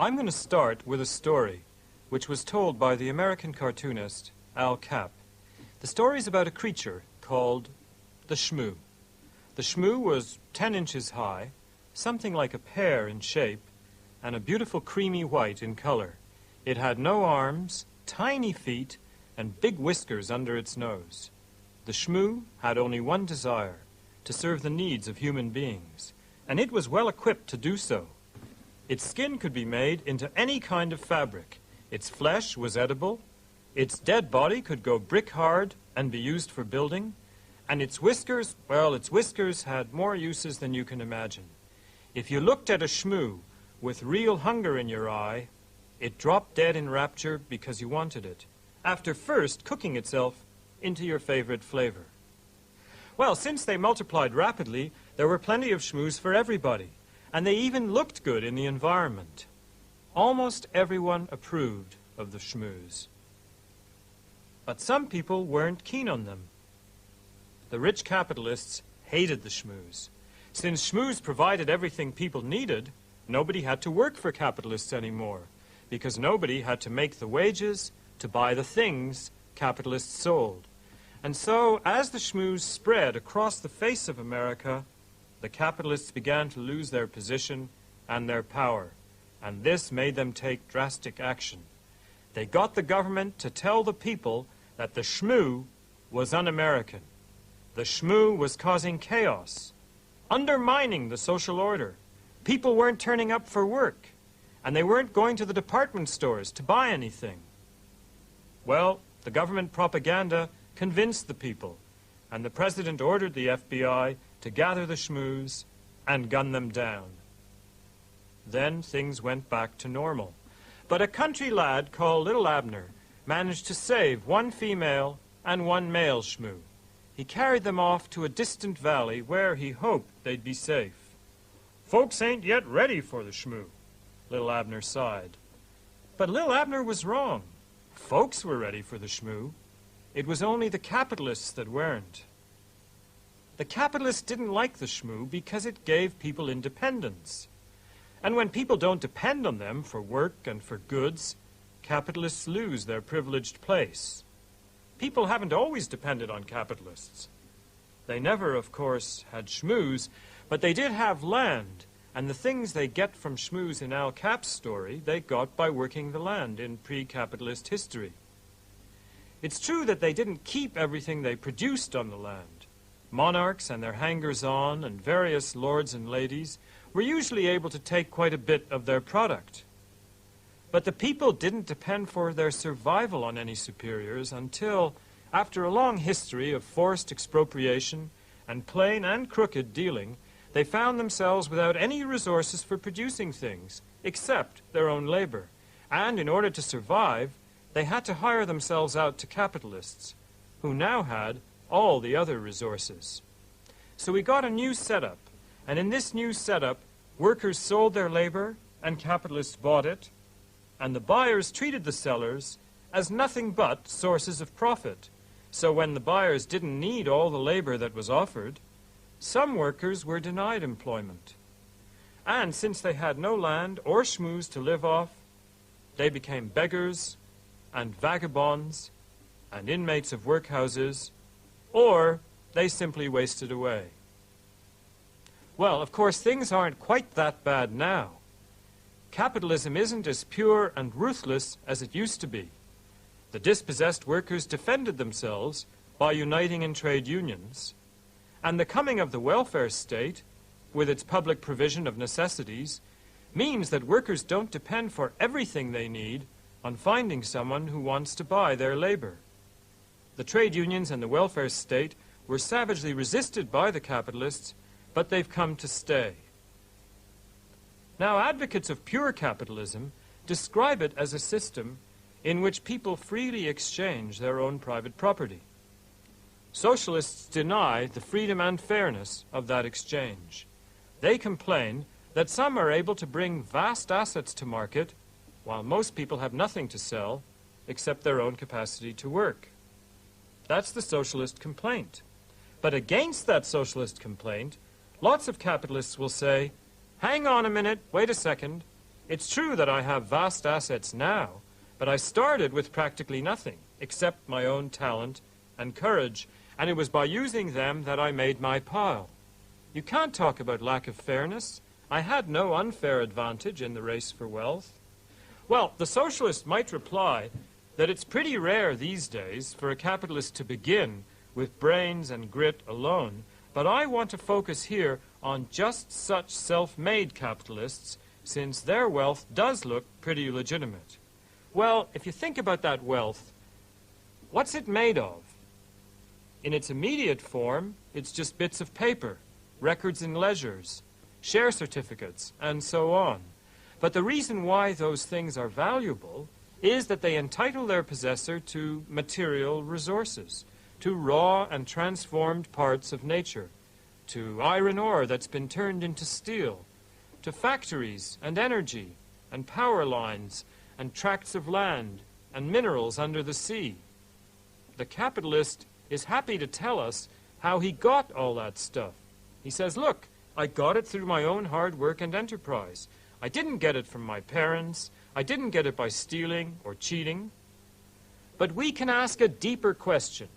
I'm going to start with a story which was told by the American cartoonist Al Capp. The story is about a creature called the shmoo. The shmoo was 10 inches high, something like a pear in shape, and a beautiful creamy white in color. It had no arms, tiny feet, and big whiskers under its nose. The shmoo had only one desire, to serve the needs of human beings, and it was well equipped to do so. Its skin could be made into any kind of fabric. Its flesh was edible. Its dead body could go brick hard and be used for building. And its whiskers, well, its whiskers had more uses than you can imagine. If you looked at a shmoo with real hunger in your eye, it dropped dead in rapture because you wanted it, after first cooking itself into your favorite flavor. Well, since they multiplied rapidly, there were plenty of shmoos for everybody, and they even looked good in the environment. Almost everyone approved of the shmoos. But some people weren't keen on them. The rich capitalists hated the shmoos. Since shmoos provided everything people needed, nobody had to work for capitalists anymore, because nobody had to make the wages to buy the things capitalists sold. And so, as the shmoos spread across the face of America, the capitalists began to lose their position and their power, and this made them take drastic action. They got the government to tell the people that the shmoo was un-American. The shmoo was causing chaos, undermining the social order. People weren't turning up for work, and they weren't going to the department stores to buy anything. Well, the government propaganda convinced the people, and the president ordered the FBI to gather the shmoos and gun them down. Then things went back to normal. But a country lad called Little Abner managed to save one female and one male shmoo. He carried them off to a distant valley where he hoped they'd be safe. Folks ain't yet ready for the shmoo, Little Abner sighed. But Little Abner was wrong. Folks were ready for the shmoo. It was only the capitalists that weren't. The capitalists didn't like the shmoo because it gave people independence. And when people don't depend on them for work and for goods, capitalists lose their privileged place. People haven't always depended on capitalists. They never, of course, had shmoos, but they did have land, and the things they get from shmoos in Al Capp's story, they got by working the land in pre-capitalist history. It's true that they didn't keep everything they produced on the land. Monarchs and their hangers-on and various lords and ladies were usually able to take quite a bit of their product. But the people didn't depend for their survival on any superiors until, after a long history of forced expropriation and plain and crooked dealing, they found themselves without any resources for producing things, except their own labor. And in order to survive, they had to hire themselves out to capitalists, who now had all the other resources. So we got a new setup, and in this new setup, workers sold their labor and capitalists bought it, and the buyers treated the sellers as nothing but sources of profit. So when the buyers didn't need all the labor that was offered, some workers were denied employment. And since they had no land or shmoos to live off, they became beggars and vagabonds and inmates of workhouses, or they simply wasted away. Well, of course, things aren't quite that bad now. Capitalism isn't as pure and ruthless as it used to be. The dispossessed workers defended themselves by uniting in trade unions, and the coming of the welfare state, with its public provision of necessities, means that workers don't depend for everything they need on finding someone who wants to buy their labor. The trade unions and the welfare state were savagely resisted by the capitalists, but they've come to stay. Now, advocates of pure capitalism describe it as a system in which people freely exchange their own private property. Socialists deny the freedom and fairness of that exchange. They complain that some are able to bring vast assets to market, while most people have nothing to sell except their own capacity to work. That's the socialist complaint. But against that socialist complaint, lots of capitalists will say, hang on a minute, wait a second. It's true that I have vast assets now, but I started with practically nothing, except my own talent and courage, and it was by using them that I made my pile. You can't talk about lack of fairness. I had no unfair advantage in the race for wealth. Well, the socialist might reply that it's pretty rare these days for a capitalist to begin with brains and grit alone, but I want to focus here on just such self-made capitalists, since their wealth does look pretty legitimate. Well, if you think about that wealth, what's it made of? In its immediate form, it's just bits of paper, records in ledgers, share certificates, and so on. But the reason why those things are valuable is that they entitle their possessor to material resources, to raw and transformed parts of nature, to iron ore that's been turned into steel, to factories and energy and power lines and tracts of land and minerals under the sea. The capitalist is happy to tell us how he got all that stuff. He says, look, I got it through my own hard work and enterprise. I didn't get it from my parents. I didn't get it by stealing or cheating. But we can ask a deeper question,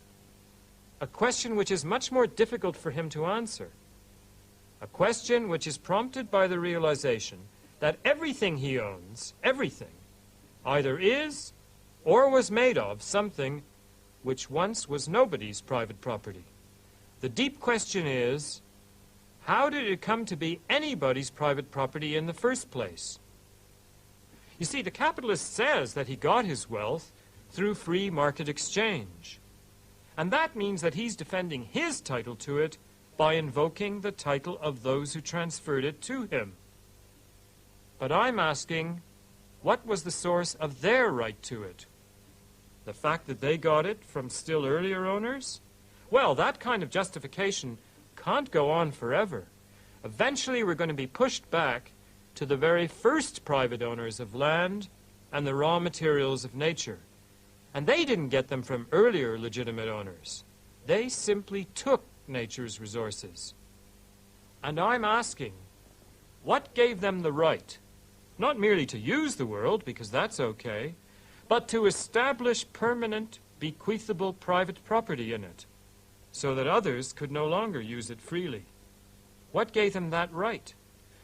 a question which is much more difficult for him to answer, a question which is prompted by the realization that everything he owns, everything, either is or was made of something which once was nobody's private property. The deep question is, how did it come to be anybody's private property in the first place? You see, the capitalist says that he got his wealth through free market exchange. And that means that he's defending his title to it by invoking the title of those who transferred it to him. But I'm asking, what was the source of their right to it? The fact that they got it from still earlier owners? Well, that kind of justification can't go on forever. Eventually we're going to be pushed back to the very first private owners of land and the raw materials of nature. And they didn't get them from earlier legitimate owners. They simply took nature's resources. And I'm asking, what gave them the right, not merely to use the world, because that's okay, but to establish permanent, bequeathable private property in it, so that others could no longer use it freely? What gave them that right?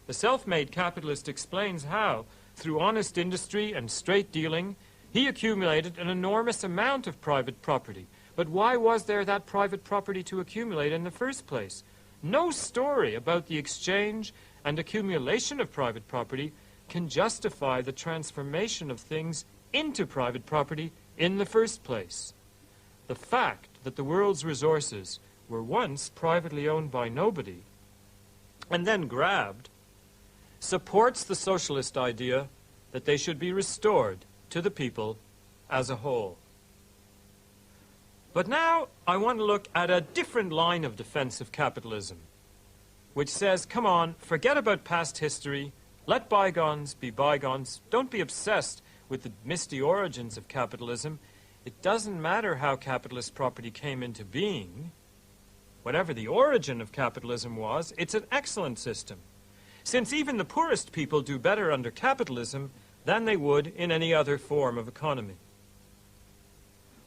The self-made capitalist explains how, through honest industry and straight dealing, he accumulated an enormous amount of private property. But why was there that private property to accumulate in the first place? No story about the exchange and accumulation of private property can justify the transformation of things into private property in the first place. The fact that the world's resources were once privately owned by nobody and then grabbed supports the socialist idea that they should be restored to the people as a whole. But now I want to look at a different line of defense of capitalism, which says, come on, forget about past history, let bygones be bygones, don't be obsessed with the misty origins of capitalism. It doesn't matter how capitalist property came into being. Whatever the origin of capitalism was, it's an excellent system, since even the poorest people do better under capitalism than they would in any other form of economy.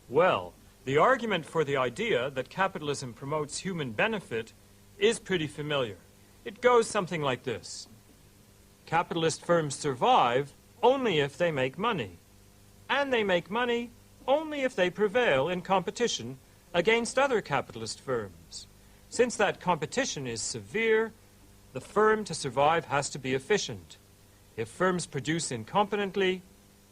Well, the argument for the idea that capitalism promotes human benefit is pretty familiar. It goes something like this. Capitalist firms survive only if they make money, and they make money only if they prevail in competition against other capitalist firms. Since that competition is severe, the firm to survive has to be efficient. If firms produce incompetently,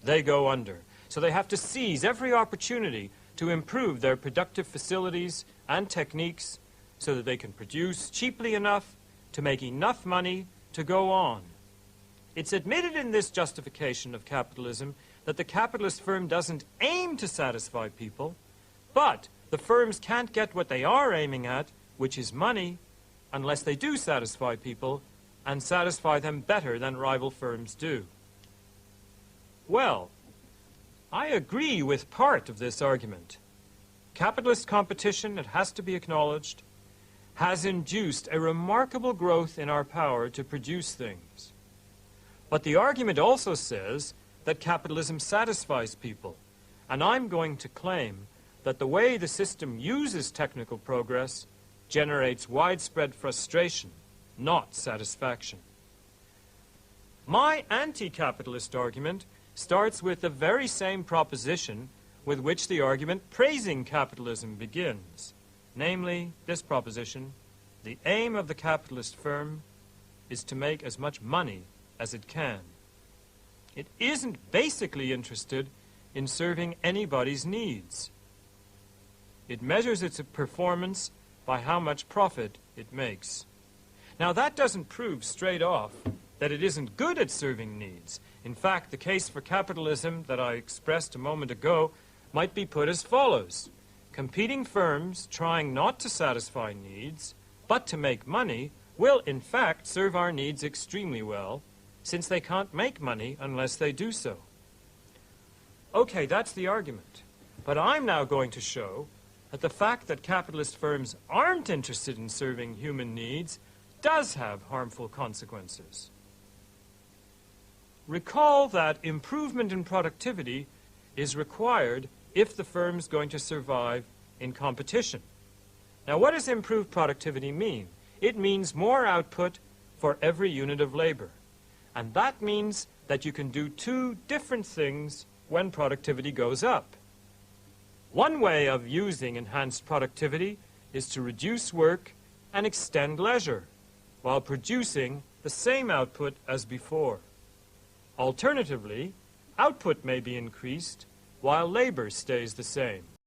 they go under. So they have to seize every opportunity to improve their productive facilities and techniques so that they can produce cheaply enough to make enough money to go on. It's admitted in this justification of capitalism that the capitalist firm doesn't aim to satisfy people, but the firms can't get what they are aiming at, which is money, unless they do satisfy people and satisfy them better than rival firms do. Well, I agree with part of this argument. Capitalist competition, it has to be acknowledged, has induced a remarkable growth in our power to produce things. But the argument also says that capitalism satisfies people, and I'm going to claim that the way the system uses technical progress generates widespread frustration, not satisfaction. My anti-capitalist argument starts with the very same proposition with which the argument praising capitalism begins, namely this proposition: the aim of the capitalist firm is to make as much money as it can. It isn't basically interested in serving anybody's needs. It measures its performance by how much profit it makes. Now, that doesn't prove straight off that it isn't good at serving needs. In fact, the case for capitalism that I expressed a moment ago might be put as follows. Competing firms trying not to satisfy needs, but to make money, will in fact serve our needs extremely well, since they can't make money unless they do so. Okay, that's the argument. But I'm now going to show that the fact that capitalist firms aren't interested in serving human needs does have harmful consequences. Recall that improvement in productivity is required if the firm's going to survive in competition. Now, what does improved productivity mean? It means more output for every unit of labor. And that means that you can do two different things when productivity goes up. One way of using enhanced productivity is to reduce work and extend leisure, while producing the same output as before. Alternatively, output may be increased while labor stays the same.